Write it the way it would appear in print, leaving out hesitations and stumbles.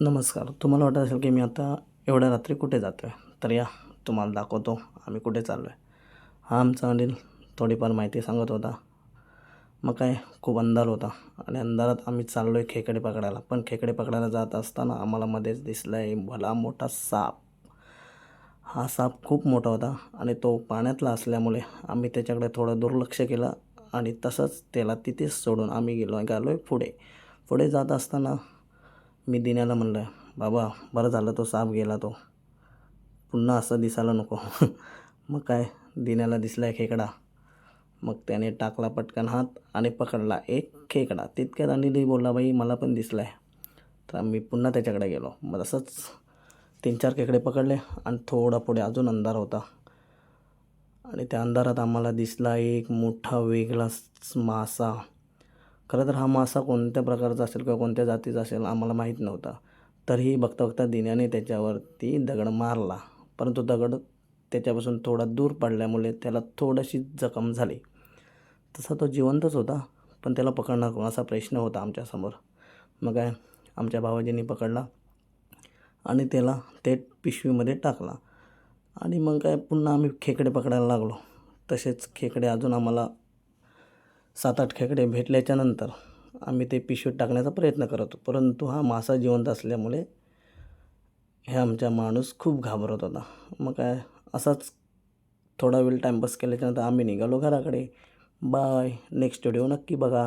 नमस्कार. तुम्हाला वाटत असेल की मी आता एवढ्या रात्री कुठे जातो आहे, तर या तुम्हाला दाखवतो आम्ही कुठे चाललो आहे. हा आमचा अनिल थोडीफार माहिती सांगत होता. मग काय खूप अंधार होता आणि अंधारात आम्ही चाललो आहे खेकडे पकडायला. पण खेकडे पकडायला जात असताना आम्हाला मध्येच दिसला आहे भला मोठा साप. हा साप खूप मोठा होता आणि तो पाण्यातला असल्यामुळे आम्ही त्याच्याकडे थोडं दुर्लक्ष केलं आणि तसंच त्याला तिथेच सोडून आम्ही गेलो आहे पुढे. पुढे जात असताना मी दिन्याला म्हणलं, बाबा बरं झालं तो साप गेला, तो पुन्हा असं दिसायला नको. मग काय दिन्याला दिसला आहे खेकडा. मग त्याने टाकला पटकन हात आणि पकडला एक खेकडा. तितक्यात अनिलही बोलला, बाई मला पण दिसला आहे. तर आम्ही पुन्हा त्याच्याकडे गेलो. मग असंच 3-4 खेकडे पकडले आणि थोडा पुढे अजून अंधार होता आणि त्या अंधारात आम्हाला दिसला एक मोठा वेगळाच मासा. खरं तर हा मासा कोणत्या प्रकारचा असेल किंवा कोणत्या जातीचा असेल आम्हाला माहीत नव्हता. तरीही बघता बघता दिन्याने त्याच्यावरती दगड मारला, परंतु दगड त्याच्यापासून थोडा दूर पडल्यामुळे त्याला थोडीशी जखम झाली. तसा तो जिवंतच होता, पण त्याला पकडणार कोण असा प्रश्न होता आमच्यासमोर. मग काय आमच्या भावाजींनी पकडला आणि त्याला थेट पिशवीमध्ये टाकला आणि मग काय पुन्हा आम्ही खेकडे पकडायला लागलो. तसेच खेकडे अजून आम्हाला 7-8 खेकडे भेटल्याच्यानंतर आम्ही ते पिशवीत टाकण्याचा प्रयत्न करत होतो. परंतु हा मासा जिवंत असल्यामुळे हे आमचा माणूस खूप घाबरत होता. मग काय असाच थोडा वेळ टाईमपास केल्याच्यानंतर आम्ही निघालो घराकडे. बाय. नेक्स्ट व्हिडिओ नक्की बघा.